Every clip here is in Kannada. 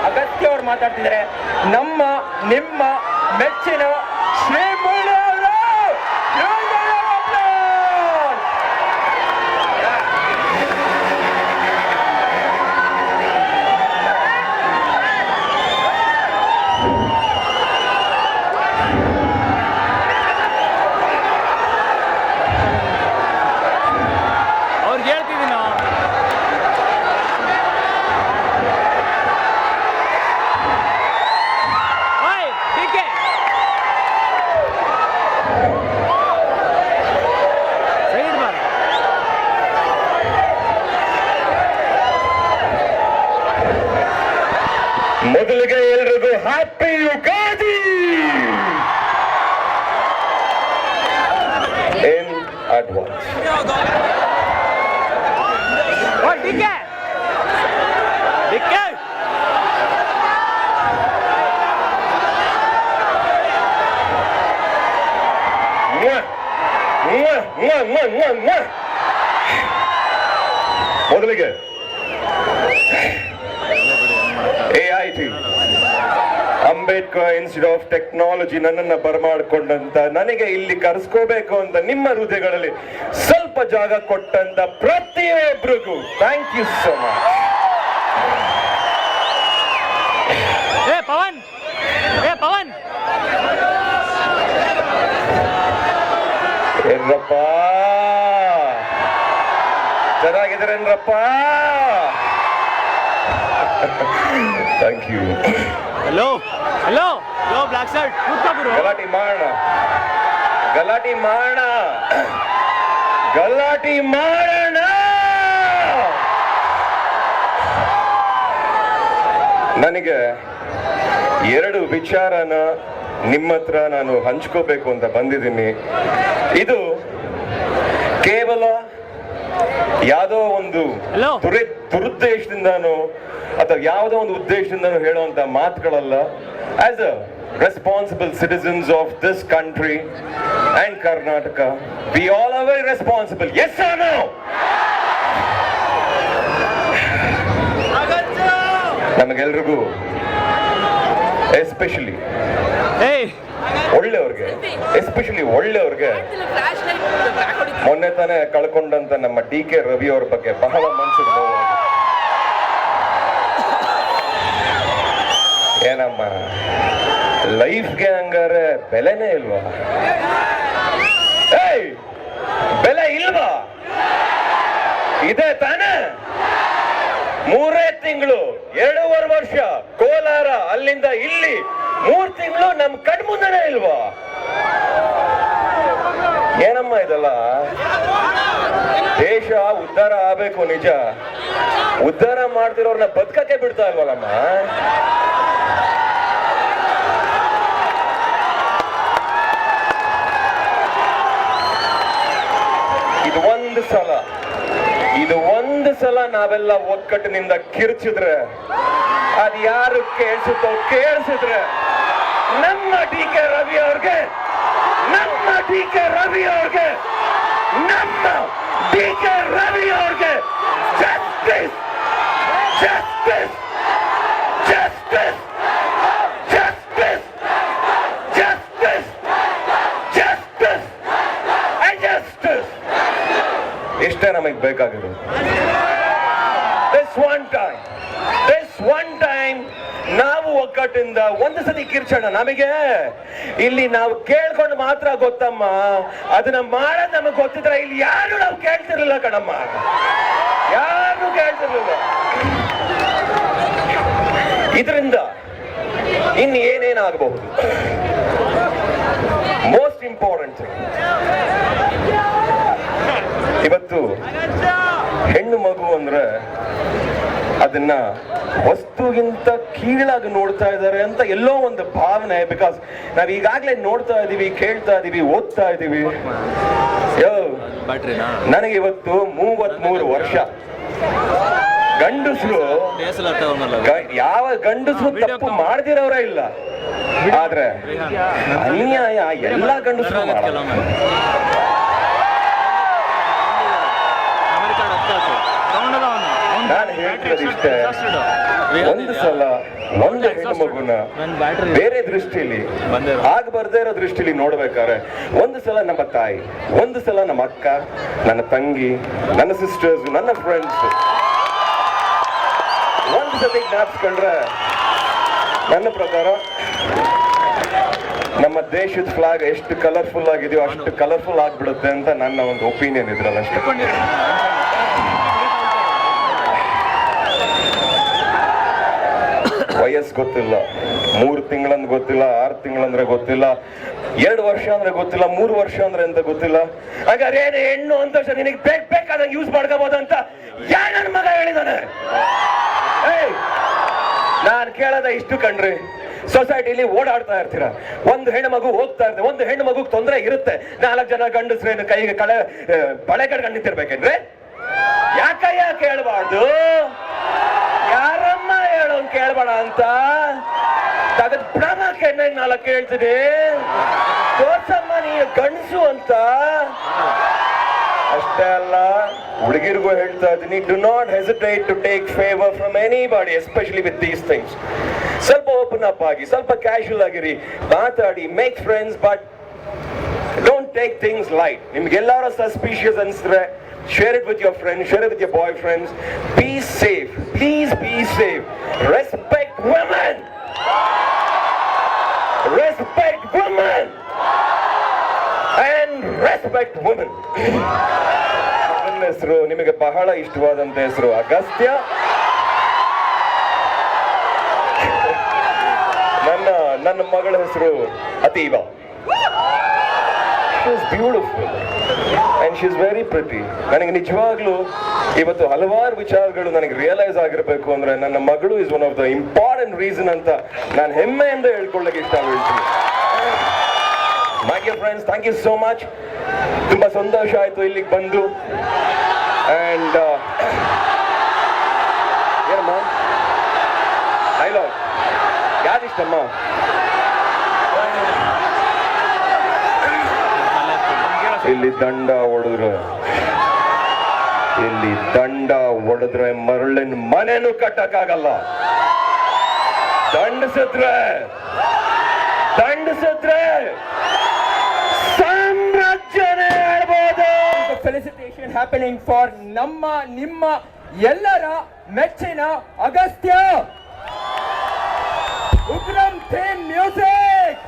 ಅಗತ್ಯ ಅವ್ರು ಮಾತಾಡ್ತಿದ್ದಾರೆ. ನಮ್ಮ ನಿಮ್ಮ ಮೆಚ್ಚಿನ ಶ್ರೀ ಮುರಳಿ ಅವರು ಮೊದಲಿಗೆ ಎಲ್ರಿಗೂ ಹ್ಯಾಪಿ ಯುಗಾದಿ ಇನ್ ಅಡ್ವಾನ್ಸ್. ಮೊದಲಿಗೆ AIT Ambedkar institute of technology ನನ್ನನ್ನ ಬರಮಾಡ್ಕೊಂಡಂತ, ನನಗೆ ಇಲ್ಲಿ ಕರೆಸ್ಕೋಬೇಕು ಅಂತ ನಿಮ್ಮ ಹೃದಯಗಳಲ್ಲಿ ಸ್ವಲ್ಪ ಜಾಗ ಕೊಟ್ಟಂತ ಪ್ರತಿಯೊಬ್ಬರಿಗೂ thank you so much. Pavan ಏನ್ರಪ್ಪ ಚೆನ್ನಾಗಿದ್ದೀರೇನ್ರಪ್ಪ? Thank you. Hello black shirt ಗಲಾಟಿ ಮಾಡೋಣ. ನನಗೆ ಎರಡು ವಿಚಾರನ ನಿಮ್ಮ ಹತ್ರ ನಾನು ಹಂಚ್ಕೋಬೇಕು ಅಂತ ಬಂದಿದ್ದೀನಿ. ಇದು ಕೇವಲ ಯಾವುದೋ ಒಂದು ದುರುದ್ದೇಶದಿಂದಾನು ಅಥವಾ ಯಾವುದೋ ಒಂದು ಉದ್ದೇಶದಿಂದಾನು ಹೇಳುವಂತ ಮಾತುಗಳಲ್ಲ. As a responsible citizens of this country and Karnataka, we all are very responsible. Yes or no? ನಮಗೆಲ್ರಿಗೂ ಎಸ್ಪೆಷಲಿ ಒಳ್ಳೆಯವ್ರಿಗೆ ಮೊನ್ನೆ ತಾನೇ ಕಳ್ಕೊಂಡಂತ ನಮ್ಮ DK ರವಿ ಅವ್ರ ಬಗ್ಗೆ ಬಹಳ ಮನಸ್ಸಿಗೆ ನೋವಾಗಿದೆ. ಏನಮ್ಮ ಲೈಫ್ಗೆ ಹಂಗಾರೆ ಬೆಲೆನೇ ಇಲ್ವಾ? ಬೆಲೆ ಇಲ್ವಾ? ಇದೆ ತಾನೇ? 3 ತಿಂಗಳು 2.5 ವರ್ಷ ಕೋಲಾರ, ಅಲ್ಲಿಂದ ಇಲ್ಲಿ 3 ತಿಂಗಳು ನಮ್ ಕಣ್ಮುಂದನೇ ಇಲ್ವಾ? ಏನಮ್ಮ ಇದಲ್ಲ? ದೇಶ ಉದ್ಧಾರ ಆಗ್ಬೇಕು ನಿಜ, ಉದ್ಧಾರ ಮಾಡ್ತಿರೋರ್ನ ಬದುಕಕ್ಕೆ ಬಿಡ್ತಾ ಇಲ್ವಲ್ಲಮ್ಮ. ಇದು ಒಂದು ಸಲ ನಾವೆಲ್ಲ ಒಕ್ಕಟ್ಟಿನಿಂದ ಕಿರ್ಚಿದ್ರೆ, ಅದು ಯಾರು ಕೇಳಿಸಿದ್ರೆ ನಮ್ಮ DK ರವಿ ಅವ್ರಿಗೆ justice ಇಷ್ಟೇ ನಮಗೆ ಬೇಕಾಗಿರೋದು. This one time ನಾವು ಒಗ್ಗಟ್ಟಿಂದ ಒಂದು ಸತಿ ಕಿರ್ಚೋಣ. ನಮಗೆ ಇಲ್ಲಿ ನಾವು ಕೇಳ್ಕೊಂಡು ಮಾತ್ರ ಗೊತ್ತಮ್ಮ, ಅದನ್ನ ಮಾಡೋದು ನಮಗೆ ಗೊತ್ತಿದ್ರೆ ಇಲ್ಲಿ ಯಾರು ನಾವು ಕೇಳ್ತಿರ್ಲಿಲ್ಲ ಕಣಮ್ಮ, ಯಾರು ಕೇಳ್ತಿರ್ಲಿಲ್ಲ. ಇದರಿಂದ ಇನ್ನು ಏನೇನಾಗಬಹುದು? ಮೋಸ್ಟ್ ಇಂಪಾರ್ಟೆಂಟ್, ಇವತ್ತು ಹೆಣ್ಣು ಮಗು ಅಂದ್ರೆ ಅದನ್ನ ವಸ್ತುಗಿಂತ ಕೀಳಾಗಿ ನೋಡ್ತಾ ಇದ್ದಾರೆ ಅಂತ ಎಲ್ಲೋ ಒಂದು ಭಾವನೆ. ಬಿಕಾಸ್ ನಾವ್ ಈಗಾಗ್ಲೇ ನೋಡ್ತಾ ಇದೀವಿ, ಕೇಳ್ತಾ ಇದೀವಿ, ಓದ್ತಾ ಇದೀವಿ. ನನಗೆ ಇವತ್ತು 33 ವರ್ಷ. ಗಂಡಸರು ಯಾವ ಗಂಡಸರು ತಪ್ಪು ಮಾಡ್ದಿರೋರೇ ಇಲ್ಲ, ಆದ್ರೆ ಅನ್ಯಾಯ ಎಲ್ಲ ಗಂಡಸರು ಮಾಡಲ್ಲ. ನಾನು ಹೇಳ್ತಿರೋದು ಇಷ್ಟೇ, ಒಂದು ಸಲ ಒಂದು ಹೆಣ್ಣು ಮಗುನ ಬೇರೆ ದೃಷ್ಟಿಲಿ ಆಗ ಬರ್ದೇ ಇರೋ ದೃಷ್ಟಿಲಿ ನೋಡ್ಬೇಕಾದ್ರೆ ಒಂದು ಸಲ ನಮ್ಮ ತಾಯಿ, ಒಂದು ಸಲ ನಮ್ಮ ಅಕ್ಕ, ನನ್ನ ತಂಗಿ, ನನ್ನ ಸಿಸ್ಟರ್ಸ್, ನನ್ನ ಫ್ರೆಂಡ್ಸ್ ಒಂದು ಸತಿ ಜ್ಞಾಪಿಸ್ಕೊಂಡ್ರೆ ನನ್ನ ಪ್ರಕಾರ ನಮ್ಮ ದೇಶದ ಫ್ಲಾಗ್ ಎಷ್ಟು ಕಲರ್ಫುಲ್ ಆಗಿದೆಯೋ ಅಷ್ಟು ಕಲರ್ಫುಲ್ ಆಗ್ಬಿಡುತ್ತೆ ಅಂತ ನನ್ನ ಒಂದು ಒಪಿನಿಯನ್ ಇದ್ರಲ್ಲ ಅಷ್ಟೇ. ವಯಸ್ಸು ಗೊತ್ತಿಲ್ಲ, 3 ತಿಂಗಳಂದ್ ಗೊತ್ತಿಲ್ಲ, 6 ತಿಂಗಳಂದ್ರೆ ಗೊತ್ತಿಲ್ಲ, 2 ವರ್ಷ ಅಂದ್ರೆ ಗೊತ್ತಿಲ್ಲ, 3 ವರ್ಷ ಅಂದ್ರೆ ಅಂತ ಗೊತ್ತಿಲ್ಲ. ಹಾಗಾದ್ರೆ ಏನು ಹೆಣ್ಣು ಅಂತ ನಿನಗೆ ಬೇಕಾದಂಗೆ ಯೂಸ್ ಮಾಡ್ಕೋಬಹುದು ಅಂತ ಯಾರ ನನ್ನ ಮಗ ಹೇಳಿದಾನೆ? ನಾನು ಕೇಳದ ಇಷ್ಟು ಕಣ್ರಿ, ಸೊಸೈಟಿಲಿ ಓಡಾಡ್ತಾ ಇರ್ತೀರ, ಒಂದು ಹೆಣ್ಣು ಮಗು ಹೋಗ್ತಾ ಇರ್ತದೆ, ಒಂದು ಹೆಣ್ಣು ಮಗುಗೆ ತೊಂದರೆ ಇರುತ್ತೆ, 4 ಜನ ಗಂಡಸ್ರೇನು ಕೈಗೆ ಬಳೆ ಕಡ್ಕೊಂಡು ನಿಂತಿರ್ಬೇಕೇನ್ರಿ? ಯಾಕಯ್ಯ ಕೇಳಬಾರ್ದು? ಯಾರಮ್ಮ ಹೇಳೋನ್ ಕೇಳ್ಬೇಡ ಅಂತ ತಗದ್ ಪ್ರಾಣ ಕೆಣ್ಣಾಗ 4 ಹೇಳ್ತೀನಿ, ತೋರ್ಸಮ್ಮ ನೀ ಗಂಡಸು ಅಂತ. ಅಷ್ಟೇ ಅಲ್ಲ, ಹುಡುಗಿರಿಗೂ ಹೇಳ್ತಾ ಇದ್ದೀನಿ, do not hesitate to take favour from anybody, especially with these things. ಸ್ವಲ್ಪ ಓಪನ್ ಅಪ್ ಆಗಿ, ಸ್ವಲ್ಪ ಕ್ಯಾಶುಯಲ್ ಆಗಿರಿ, ಮಾತಾಡಿ, make friends, but don't take things light. ನಿಮ್ಗೆಲ್ಲಾರು ಸಸ್ಪಿಷಿಯಸ್ ಅನ್ಸಿದ್ರೆ share it with your friends, share it with your boyfriends. Be safe, please be safe. Respect women, respect women and respect women. ನನ್ನ ಹೆಸರು ನಿಮಗೆ ಬಹಳ ಇಷ್ಟವಾದಂತ ಹೆಸರು ಅಗಸ್ತ್ಯ. ನನ್ನ ಮಗಳ ಹೆಸರು ಅತೀವ. She is beautiful and she is very pretty. ನನಗೆ ನಿಜವಾಗ್ಲೂ ಇವತ್ತು ಹಲವಾರು ವಿಚಾರಗಳು ನನಗೆ ರಿಯಲೈಸ್ ಆಗಿರಬೇಕು ಅಂದ್ರೆ ನನ್ನ ಮಗಳು is one of the important reason ಅಂತ ನಾನು ಹೆಮ್ಮೆಯಿಂದ ಹೇಳ್ಕೊಳ್ಳಕ್ಕೆ ಇಷ್ಟಪಡ್ತೀನಿ. My dear friends, thank you so much. ತುಂಬಾ ಸಂತೋಷ ಆಯ್ತು ಇಲ್ಲಿಗೆ ಬಂದು. ಅಂಡ್ ಏನಮ್ಮ ಡೈಲಾಗ್ ಯಾರಿಷ್ಟಮ್ಮ? ಇಲ್ಲಿ ದಂಡ ಹೊಡೆದ್ರೆ ಮರಳಿನ ಮನೆನೂ ಕಟ್ಟಕ್ಕಾಗಲ್ಲ. ದಂಡಿಸಿದ್ರೆ ಸಾಮ್ರಾಜ್ಯನೇ ಹೇಳ್ಬೋದು. ಫೆಲಿಸಿಟೇಷನ್ ಹ್ಯಾಪನಿಂಗ್ ಫಾರ್ ನಿಮ್ಮ ಎಲ್ಲರ ಮೆಚ್ಚಿನ Agastya. Ugram theme music.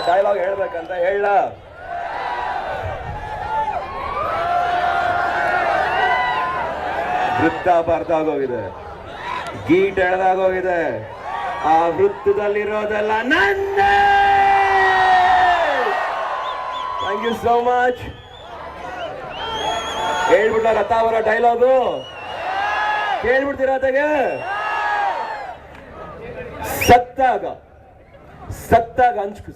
Dialogue ಹೇಳ್ಬೇಕಂತ ಹೇಳ. ವೃತ್ತ ಬರ್ದಾಗೋಗಿದೆ, ಗೀಟ್ ಎಳೆದಾಗೋಗಿದೆ, ಆ ವೃತ್ತದಲ್ಲಿರೋದೆಲ್ಲ ನನ್ನ. Thank you so much. ಹೇಳ್ಬಿಟ್ಟ ರಥ ಅವರ ಡೈಲಾಗು ಕೇಳ್ಬಿಡ್ತೀರಾ? ತೆಗೆ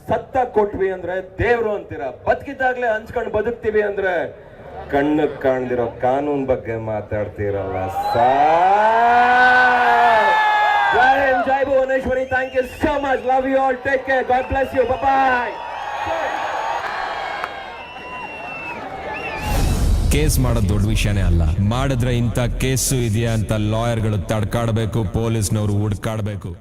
ಸತ್ತಾಗ ಕೊಟ್ವಿ ಅಂದ್ರೆ ದೇವ್ರು ಅಂತೀರ, ಬದುಕಿದ್ದಾಗ್ಲೇ ಹಂಚ್ಕೊಂಡು ಬದುಕ್ತೀವಿ ಅಂದ್ರೆ ಕಣ್ಣಕ್ ಕಾಣ್ದಿರೋ ಕಾನೂನ್ ಬಗ್ಗೆ ಮಾತಾಡ್ತೀರಲ್ಲ. ಜೈ Bhuvaneshwari. Thank you so much. Love you all. Take care. God bless you. Bye. Case ಮಾಡೋದು ದೊಡ್ಡ ವಿಷಯನೇ ಅಲ್ಲ. ಮಾಡಿದ್ರೆ ಇಂಥ ಕೇಸು ಇದೆಯಾ ಅಂತ ಲಾಯರ್ಗಳು ತಡ್ಕಾಡ್ಬೇಕು, ಪೊಲೀಸ್ನವರು ಹುಡ್ಕಾಡ್ಬೇಕು.